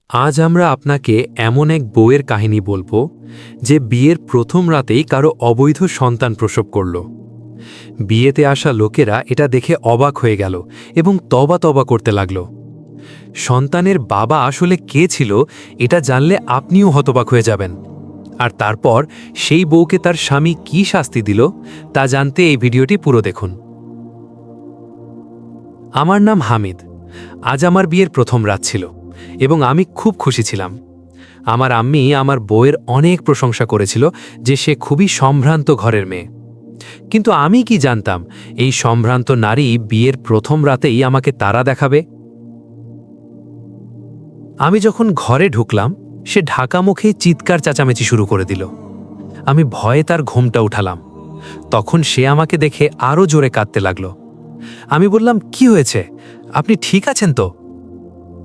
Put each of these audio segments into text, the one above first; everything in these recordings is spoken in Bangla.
আজ আমরা আপনাকে এমন এক বউয়ের কাহিনী বলবো যে বিয়ের প্রথম রাতেই কারো অবৈধ সন্তান প্রসব করল। বিয়েতে আসা লোকেরা এটা দেখে অবাক হয়ে গেল এবং তবা তবা করতে লাগল। সন্তানের বাবা আসলে কে ছিল এটা জানলে আপনিও হতবাক হয়ে যাবেন। আর তারপর সেই বউকে তার স্বামী কী শাস্তি দিল তা জানতে এই ভিডিওটি পুরো দেখুন। আমার নাম হামিদ। আজ আমার বিয়ের প্রথম রাত ছিল এবং আমি খুব খুশি ছিলাম। আমার আম্মি আমার বউয়ের অনেক প্রশংসা করেছিল যে সে খুবই সম্ভ্রান্ত ঘরের মেয়ে। কিন্তু আমি কি জানতাম এই সম্ভ্রান্ত নারী বিয়ের প্রথম রাতেই আমাকে তারা দেখাবে। আমি যখন ঘরে ঢুকলাম সে ঢাকা মুখে চিৎকার চেঁচামেচি শুরু করে দিল। আমি ভয়ে তার ঘুমটা উঠালাম। তখন সে আমাকে দেখে আরও জোরে কাঁদতে লাগলো। আমি বললাম, কি হয়েছে, আপনি ঠিক আছেন তো?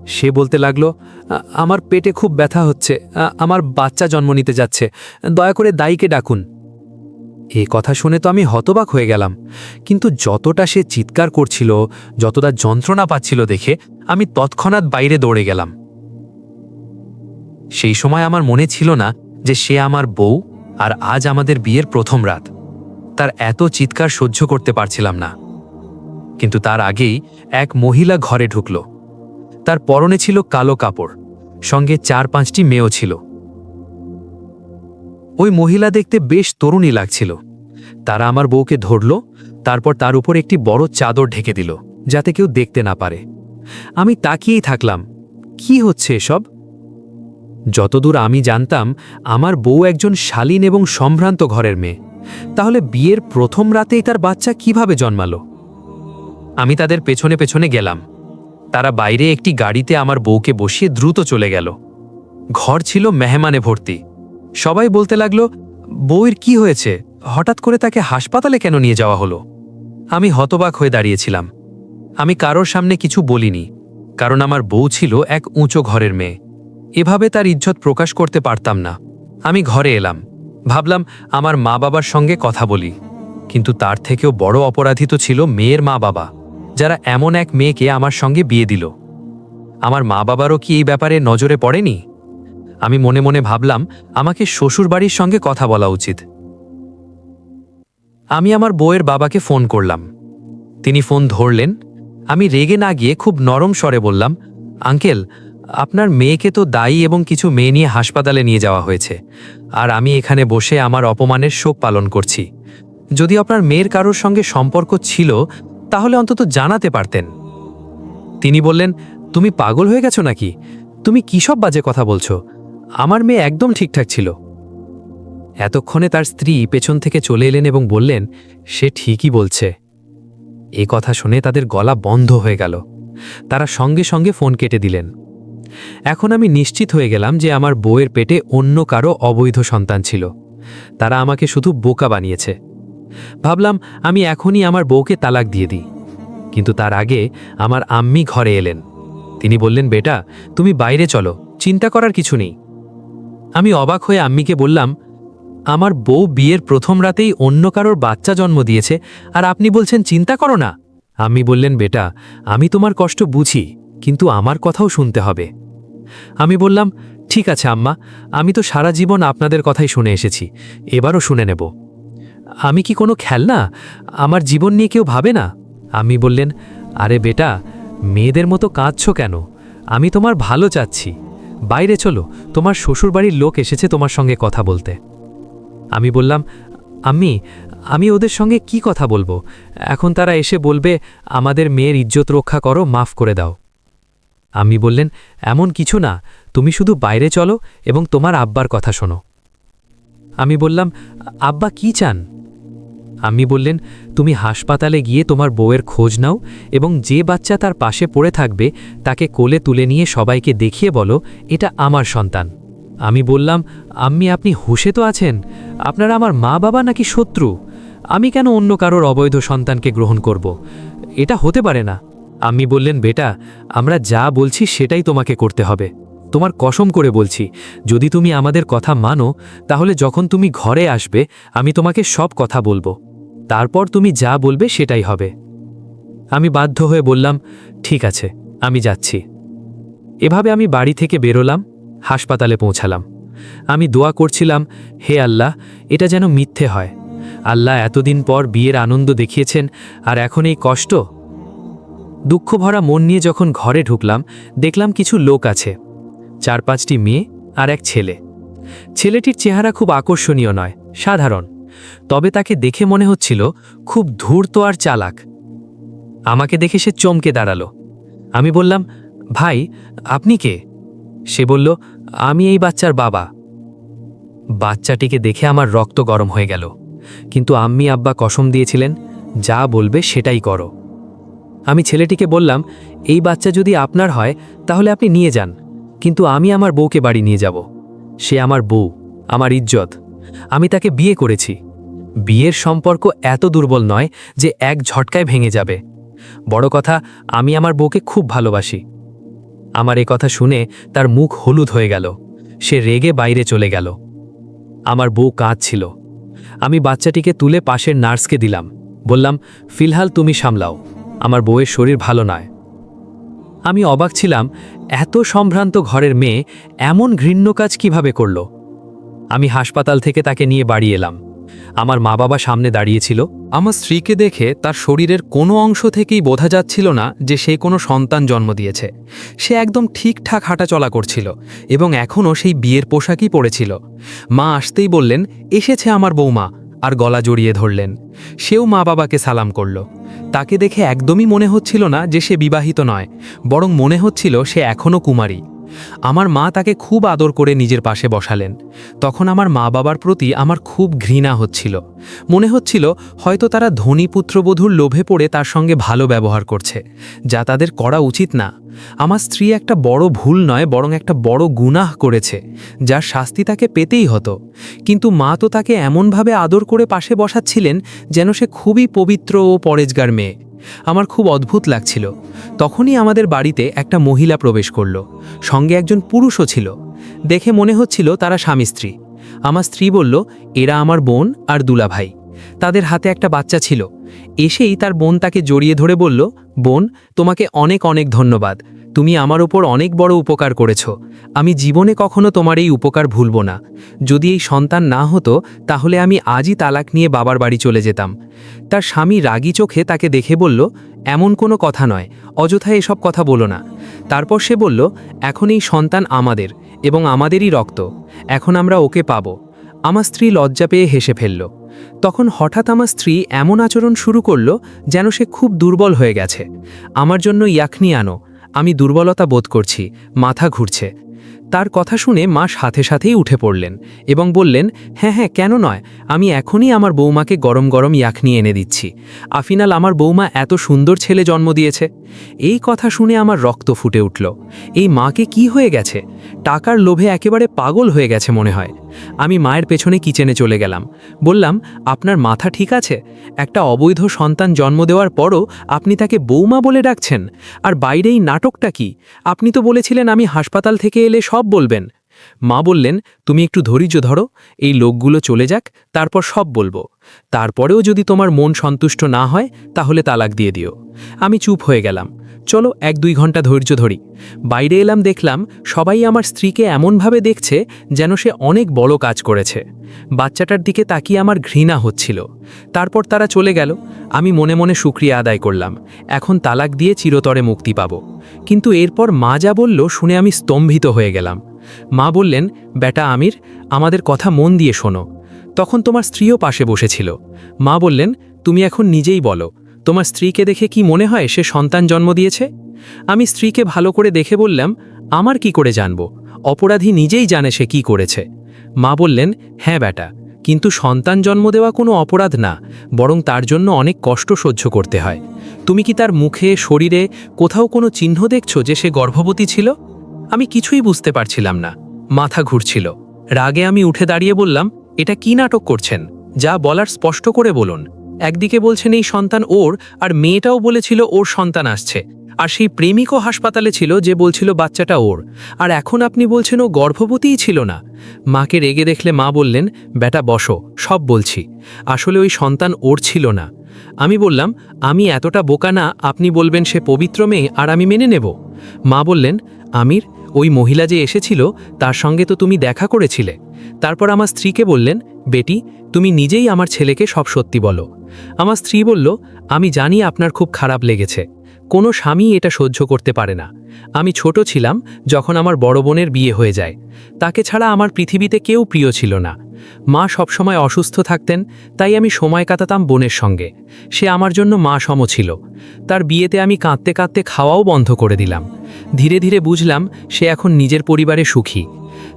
সে বলতে লাগলো, আমার পেটে খুব ব্যথা হচ্ছে, আমার বাচ্চা জন্ম নিতে যাচ্ছে, দয়া করে দাইকে ডাকুন। এ কথা শুনে তো আমি হতবাক হয়ে গেলাম, কিন্তু যতটা সে চিৎকার করছিল, যতটা যন্ত্রণা পাচ্ছিল দেখে আমি তৎক্ষণাৎ বাইরে দৌড়ে গেলাম। সেই সময় আমার মনে ছিল না যে সে আমার বউ আর আজ আমাদের বিয়ের প্রথম রাত। তার এত চিৎকার সহ্য করতে পারছিলাম না। কিন্তু তার আগেই এক মহিলা ঘরে ঢুকল। তার পরনে ছিল কালো কাপড়, সঙ্গে ৪-৫টি মেয়েও ছিল। ওই মহিলা দেখতে বেশ তরুণী লাগছিল। তারা আমার বউকে ধরল, তারপর তার উপর একটি বড় চাদর ঢেকে দিল যাতে কেউ দেখতে না পারে। আমি তাকিয়েই থাকলাম, কি হচ্ছে এসব? যতদূর আমি জানতাম আমার বউ একজন শালীন এবং সম্ভ্রান্ত ঘরের মেয়ে। তাহলে বিয়ের প্রথম রাতেই তার বাচ্চা কিভাবে জন্মালো? আমি তাদের পেছনে পেছনে গেলাম। তারা বাইরে একটি গাড়িতে আমার বউকে বসিয়ে দ্রুত চলে গেল। ঘর ছিল মেহমানে ভর্তি। সবাই বলতে লাগলো, বউয়ের কি হয়েছে, হঠাৎ করে তাকে হাসপাতালে কেন নিয়ে যাওয়া হলো? আমি হতবাক হয়ে দাঁড়িয়েছিলাম। আমি কারোর সামনে কিছু বলিনি, কারণ আমার বউ ছিল এক উঁচু ঘরের মেয়ে। এভাবে তার ইজ্জত প্রকাশ করতে পারতাম না। আমি ঘরে এলাম, ভাবলাম আমার মা বাবার সঙ্গে কথা বলি। কিন্তু তার থেকেও বড় অপরাধী তো ছিল মেয়ের মা বাবা, যারা এমন এক মেয়েকে আমার সঙ্গে বিয়ে দিল। আমার মা বাবারও কি এই ব্যাপারে নজরে পড়েনি? আমি মনে মনে ভাবলাম আমাকে শ্বশুরবাড়ির সঙ্গে কথা বলা উচিত। আমি আমার বউয়ের বাবাকে ফোন করলাম। তিনি ফোন ধরলেন। আমি রেগে না গিয়ে খুব নরম স্বরে বললাম, আঙ্কেল, আপনার মেয়েকে তো দায়ী এবং কিছু মেয়ে নিয়ে হাসপাতালে নিয়ে যাওয়া হয়েছে, আর আমি এখানে বসে আমার অপমানের শোক পালন করছি। যদি আপনার মেয়ের কারোর সঙ্গে সম্পর্ক ছিল তাহলে অন্তত জানাতে পারতেন। তিনি বললেন, তুমি পাগল হয়ে গেছো নাকি? তুমি কী সব বাজে কথা বলছো? আমার মেয়ে একদম ঠিকঠাক ছিল। এতক্ষণে তার স্ত্রী পেছন থেকে চলে এলেন এবং বললেন, সে ঠিকই বলছে। এ কথা শুনে তাদের গলা বন্ধ হয়ে গেল। তারা সঙ্গে সঙ্গে ফোন কেটে দিলেন। এখন আমি নিশ্চিত হয়ে গেলাম যে আমার বউয়ের পেটে অন্য কারো অবৈধ সন্তান ছিল। তারা আমাকে শুধু বোকা বানিয়েছে। ভাবলাম আমি এখনই আমার বউকে তালাক দিয়ে দিই। কিন্তু তার আগে আমার আম্মি ঘরে এলেন। তিনি বললেন, বেটা, তুমি বাইরে চলো, চিন্তা করার কিছু নেই। আমি অবাক হয়ে আম্মিকে বললাম, আমার বউ বিয়ের প্রথম রাতেই অন্য কারোর বাচ্চা জন্ম দিয়েছে, আর আপনি বলছেন চিন্তা করো না? আম্মি বললেন, বেটা, আমি তোমার কষ্ট বুঝি, কিন্তু আমার কথাও শুনতে হবে। আমি বললাম, ঠিক আছে আম্মা, আমি তো সারা জীবন আপনাদের কথাই শুনে এসেছি, এবারও শুনে নেব। আমি কি কোনো খেলনা? আমার জীবন নিয়ে কেউ ভাবে না? আম্মি বললেন, আরে বেটা, মেয়েদের মতো কাঁদছো কেন? আমি তোমার ভালো চাচ্ছি। বাইরে চলো, তোমার শ্বশুরবাড়ির লোক এসেছে তোমার সঙ্গে কথা বলতে। আমি বললাম, আম্মি, আমি ওদের সঙ্গে কি কথা বলবো? এখন তারা এসে বলবে আমাদের মেয়ের ইজ্জত রক্ষা করো, মাফ করে দাও। আম্মি বললেন, এমন কিছু না, তুমি শুধু বাইরে চলো এবং তোমার আব্বার কথা শোনো। আমি বললাম, আব্বা কি চান? আম্মি বললেন, তুমি হাসপাতালে গিয়ে তোমার বউয়ের খোঁজ নাও এবং যে বাচ্চা তার পাশে পড়ে থাকবে তাকে কোলে তুলে নিয়ে সবাইকে দেখিয়ে বলো এটা আমার সন্তান। আমি বললাম, আম্মি, আপনি হুঁশে তো আছেন? আপনারা আমার মা বাবা নাকি শত্রু? আমি কেন অন্য কারোর অবৈধ সন্তানকে গ্রহণ করব? এটা হতে পারে না। আম্মি বললেন, বেটা, আমরা যা বলছি সেটাই তোমাকে করতে হবে। তোমার কসম করে বলছি, যদি তুমি আমাদের কথা মানো তাহলে যখন তুমি ঘরে আসবে আমি তোমাকে সব কথা বলবো। তারপর তুমি যা বলবে সেটাই হবে। আমি বাধ্য হয়ে বললাম, ঠিক আছে, আমি যাচ্ছি। এভাবে আমি বাড়ি থেকে বেরোলাম, হাসপাতালে পৌঁছালাম। আমি দোয়া করছিলাম, হে আল্লাহ, এটা যেন মিথ্যে হয়। আল্লাহ এতদিন পর বিয়ের আনন্দ দেখিয়েছেন, আর এখন এই কষ্ট। দুঃখভরা মন নিয়ে যখন ঘরে ঢুকলাম, দেখলাম কিছু লোক আছে, 4-5টি মেয়ে আর এক ছেলে। ছেলেটির চেহারা খুব আকর্ষণীয় নয়, সাধারণ, তবে তাকে দেখে মনে হচ্ছিল খুব ধূর্ত আর চালাক। আমাকে দেখে সে চমকে দাঁড়ালো। আমি বললাম, ভাই, আপনি কে? সে বলল, আমি এই বাচ্চার বাবা। বাচ্চাটিকে দেখে আমার রক্ত গরম হয়ে গেল, কিন্তু আম্মি আব্বা কসম দিয়েছিলেন, যা বলবে সেটাই করো। আমি ছেলেটিকে বললাম, এই বাচ্চা যদি আপনার হয় তাহলে আপনি নিয়ে যান, কিন্তু আমি আমার বউকে বাড়ি নিয়ে যাব। সে আমার বউ, আমার ইজ্জত। আমি তাকে বিয়ে করেছি। বিয়ের সম্পর্ক এত দুর্বল নয় যে এক ঝটকায় ভেঙে যাবে। বড় কথা, আমি আমার বউকে খুব ভালোবাসি। আমার এ কথা শুনে তার মুখ হলুদ হয়ে গেল। সে রেগে বাইরে চলে গেল। আমার বউ কাঁদছিল। আমি বাচ্চাটিকে তুলে পাশের নার্সকে দিলাম। বললাম, ফিলহাল তুমি সামলাও, আমার বউয়ের শরীর ভালো নয়। আমি অবাক ছিলাম, এত সম্ভ্রান্ত ঘরের মেয়ে এমন ঘৃণ্য কাজ কিভাবে করল। আমি হাসপাতাল থেকে তাকে নিয়ে বাড়ি এলাম। আমার মা বাবা সামনে দাঁড়িয়েছিল। আমার স্ত্রীকে দেখে তার শরীরের কোনো অংশ থেকেই বোঝা যাচ্ছিল না যে সে কোনো সন্তান জন্ম দিয়েছে। সে একদম ঠিকঠাক হাঁটাচলা করছিল এবং এখনও সেই বিয়ের পোশাকই পরেছিল। মা আসতেই বললেন, এসেছে আমার বৌমা, আর গলা জড়িয়ে ধরলেন। সেও মা বাবাকে সালাম করল। তাকে দেখে একদমই মনে হচ্ছিল না যে সে বিবাহিত নয়, বরং মনে হচ্ছিল সে এখনও কুমারী। আমার মা তাকে খুব আদর করে নিজের পাশে বসালেন। তখন আমার মা বাবার প্রতি আমার খুব ঘৃণা হচ্ছিল। মনে হচ্ছিল হয়তো তারা ধনী পুত্রবধূর লোভে পড়ে তার সঙ্গে ভালো ব্যবহার করছে, যা তাদের করা উচিত না। আমার স্ত্রী একটা বড় ভুল নয়, বরং একটা বড় গুনাহ করেছে, যার শাস্তি তাকে পেতেই হতো। কিন্তু মা তো তাকে এমনভাবে আদর করে পাশে বসাচ্ছিলেন যেন সে খুবই পবিত্র ও পরেজগার মেয়ে। আমার খুব অদ্ভুত লাগছিল। তখনই আমাদের বাড়িতে একটা মহিলা প্রবেশ করল, সঙ্গে একজন পুরুষও ছিল। দেখে মনে হচ্ছিল তারা স্বামী স্ত্রী। আমার স্ত্রী বলল, এরা আমার বোন আর দুলাভাই। তাদের হাতে একটা বাচ্চা ছিল। এসেই তার বোন তাকে জড়িয়ে ধরে বলল, বোন, তোমাকে অনেক অনেক ধন্যবাদ। তুমি আমার ওপর অনেক বড় উপকার করেছ। আমি জীবনে কখনো তোমার এই উপকার ভুলব না। যদি এই সন্তান না হতো তাহলে আমি আজই তালাক নিয়ে বাবার বাড়ি চলে যেতাম। তার স্বামী রাগী চোখে তাকে দেখে বলল, এমন কোনো কথা নয়, অযথা এসব কথা বলো না। তারপর সে বলল, এখন এই সন্তান আমাদের এবং আমাদেরই রক্ত। এখন আমরা ওকে পাব। আমার স্ত্রী লজ্জা পেয়ে হেসে ফেলল। তখন হঠাৎ আমার স্ত্রী এমন আচরণ শুরু করল যেন সে খুব দুর্বল হয়ে গেছে। আমার জন্য ইয়াখনি আনো, আমি দুর্বলতা বোধ করছি, মাথা ঘুরছে। তার কথা শুনে মা সাথে সাথেই উঠে পড়লেন এবং বললেন, হ্যাঁ হ্যাঁ, কেন নয়, আমি এখনই আমার বৌমাকে গরম গরম ইয়াখনি এনে দিচ্ছি। আফিনাল, আমার বৌমা এত সুন্দর ছেলে জন্ম দিয়েছে। এই কথা শুনে আমার রক্ত ফুটে উঠল। এই মাকে কি হয়ে গেছে? টাকার লোভে একেবারে পাগল হয়ে গেছে মনে হয়। আমি মায়ের পেছনে কিচেনে চলে গেলাম। বললাম, আপনার মাথা ঠিক আছে? একটা অবৈধ সন্তান জন্ম দেওয়ার পরও আপনি তাকে বৌমা বলে ডাকছেন। আর বাইরে এই নাটকটা কি? আপনি তো বলেছিলেন আমি হাসপাতাল থেকে এলে সব বলবেন। মা বললেন, তুমি একটু ধৈর্য ধরো, এই লোকগুলো চলে যাক, তারপর সব বলবো। তারপরেও যদি তোমার মন সন্তুষ্ট না হয় তাহলে তালাক দিয়ে দিও। আমি চুপ হয়ে গেলাম। চলো 1-2 ঘন্টা ধৈর্য ধরি। বাইরে এলাম, দেখলাম সবাই আমার স্ত্রীকে এমনভাবে দেখছে যেন সে অনেক বড় কাজ করেছে। বাচ্চাটার দিকে তাকিয়ে আমার ঘৃণা হচ্ছিল। তারপর তারা চলে গেল। আমি মনে মনে শুকরিয়া আদায় করলাম, এখন তালাক দিয়ে চিরতরে মুক্তি পাব। কিন্তু এরপর মা যা বলল শুনে আমি স্তম্ভিত হয়ে গেলাম। মা বললেন, বেটা আমির, আমাদের কথা মন দিয়ে শোনো। তখন তোমার স্ত্রীও পাশে বসেছিল। মা বললেন, তুমি এখন নিজেই বলো, তোমার স্ত্রীকে দেখে কি মনে হয় সে সন্তান জন্ম দিয়েছে? আমি স্ত্রীকে ভালো করে দেখে বললাম, আমার কি করে জানব? অপরাধী নিজেই জানে সে কি করেছে। মা বললেন, হ্যাঁ বেটা, কিন্তু সন্তান জন্ম দেওয়া কোনো অপরাধ না, বরং তার জন্য অনেক কষ্ট সহ্য করতে হয়। তুমি কি তার মুখে, শরীরে কোথাও কোনো চিহ্ন দেখছো যে সে গর্ভবতী ছিল? আমি কিছুই বুঝতে পারছিলাম না, মাথা ঘুরছিল। রাগে আমি উঠে দাঁড়িয়ে বললাম, এটা কি নাটক করছেন? যা বলার স্পষ্ট করে বলুন। একদিকে বলছেন এই সন্তান ওর, আর মেয়েটাও বলেছিল ওর সন্তান আসছে, আর সেই প্রেমিকও হাসপাতালে ছিল যে বলছিল বাচ্চাটা ওর, আর এখন আপনি বলছেন ও গর্ভবতীই ছিল না। মাকে রেগে দেখলে মা বললেন, বেটা বসো, সব বলছি। আসলে ওই সন্তান ওর ছিল না। আমি বললাম, আমি এতটা বোকা না আপনি বলবেন সে পবিত্র মেয়ে আর আমি মেনে নেব। মা বললেন, আমির, ওই মহিলা যে এসেছিল তার সঙ্গে তো তুমি দেখা করেছিলে। তারপর আমার স্ত্রীকে বললেন, বেটি, তুমি নিজেই আমার ছেলেকে সব সত্যি বলো। আমার স্ত্রী বলল, আমি জানি আপনার খুব খারাপ লেগেছে, কোনো স্বামী এটা সহ্য করতে পারে না। আমি ছোট ছিলাম যখন আমার বড় বোনের বিয়ে হয়ে যায়। তাকে ছাড়া আমার পৃথিবীতে কেউ প্রিয় ছিল না। মা সবসময় অসুস্থ থাকতেন, তাই আমি সময় কাটাতাম বোনের সঙ্গে। সে আমার জন্য মা সম ছিল। তার বিয়েতে আমি কাঁদতে কাঁদতে খাওয়াও বন্ধ করে দিলাম। ধীরে ধীরে বুঝলাম সে এখন নিজের পরিবারে সুখী।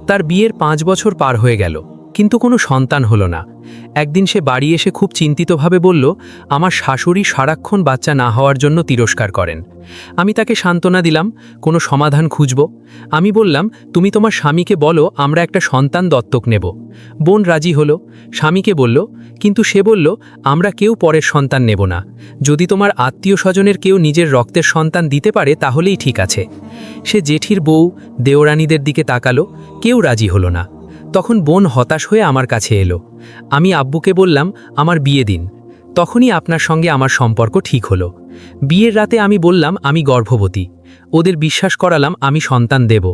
তার বিয়ের 5 বছর পার হয়ে গেল, কিন্তু কোনো সন্তান হলো না। একদিন সে বাড়ি এসে খুব চিন্তিতভাবে বলল, আমার শাশুড়ি সারাক্ষণ বাচ্চা না হওয়ার জন্য তিরস্কার করেন। আমি তাকে সান্ত্বনা দিলাম, কোনো সমাধান খুঁজব। আমি বললাম, তুমি তোমার স্বামীকে বলো আমরা একটা সন্তান দত্তক নেব। বোন রাজি হলো। স্বামীকে বলল, কিন্তু সে বলল, আমরা কেউ পরের সন্তান নেব না। যদি তোমার আত্মীয় স্বজনের কেউ নিজের রক্তের সন্তান দিতে পারে তাহলেই ঠিক আছে। সে জেঠির বউ, দেওরানীদের দিকে তাকালো, কেউ রাজি হলো না। তখন বোন হতাশ হয়ে আমার কাছে এলো। আমি আব্বুকে বললাম, আমার বিয়ে দিন। তখনই আপনার সঙ্গে আমার সম্পর্ক ঠিক হলো। বিয়ের রাতে আমি বললাম আমি গর্ভবতী। ওদের বিশ্বাস করালাম আমি সন্তান দেব,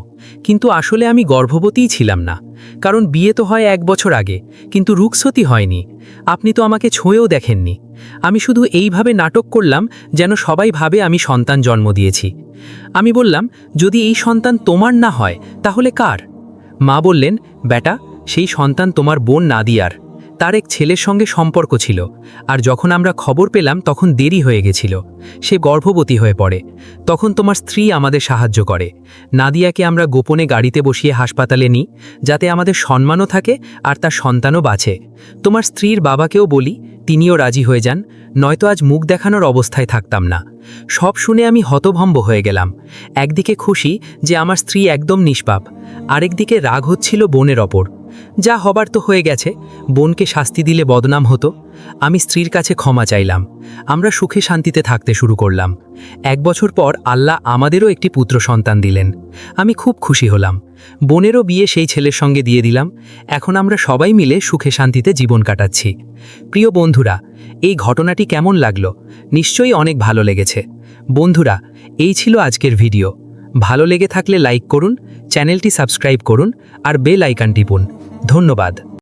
কিন্তু আসলে আমি গর্ভবতীই ছিলাম না। কারণ বিয়ে তো হয় 1 বছর আগে, কিন্তু রুখসতি হয়নি। আপনি তো আমাকে ছুঁয়েও দেখেননি। আমি শুধু এইভাবে নাটক করলাম যেন সবাই ভাবে আমি সন্তান জন্ম দিয়েছি। আমি বললাম, যদি এই সন্তান তোমার না হয় তাহলে কার? মা বললেন, বেটা, সেই সন্তান তোমার বোন নাদিয়ার। তার এক ছেলের সঙ্গে সম্পর্ক ছিল, আর যখন আমরা খবর পেলাম তখন দেরি হয়ে গেছিল। সে গর্ভবতী হয়ে পড়ে। তখন তোমার স্ত্রী আমাদের সাহায্য করে। নাদিয়াকে আমরা গোপনে গাড়িতে বসিয়ে হাসপাতালে নিই, যাতে আমাদের সম্মানও থাকে আর তার সন্তানও বাঁচে। তোমার স্ত্রীর বাবাকেও বলি, তিনিও রাজি হয়ে যান, নয়তো আজ মুখ দেখানোর অবস্থায় থাকতাম না। সব শুনে আমি হতভম্ব হয়ে গেলাম। একদিকে খুশি যে আমার স্ত্রী একদম নিষ্পাপ, আরেকদিকে রাগ হচ্ছিল বোনের ওপর। যা হবার তো হয়ে গেছে, বোনকে শাস্তি দিলে বদনাম হতো। আমি স্ত্রীর কাছে ক্ষমা চাইলাম। আমরা সুখে শান্তিতে থাকতে শুরু করলাম। 1 বছর পর আল্লাহ আমাদেরও একটি পুত্র সন্তান দিলেন। আমি খুব খুশি হলাম। বোনেরও বিয়ে সেই ছেলের সঙ্গে দিয়ে দিলাম। এখন আমরা সবাই মিলে সুখে শান্তিতে জীবন কাটাচ্ছি। প্রিয় বন্ধুরা, এই ঘটনাটি কেমন লাগলো? নিশ্চয়ই অনেক ভালো লেগেছে। বন্ধুরা, এই ছিল আজকের ভিডিও। ভালো লেগে থাকলে লাইক করুন, চ্যানেলটি সাবস্ক্রাইব করুন আর বেল আইকন টিপুন। ধন্যবাদ।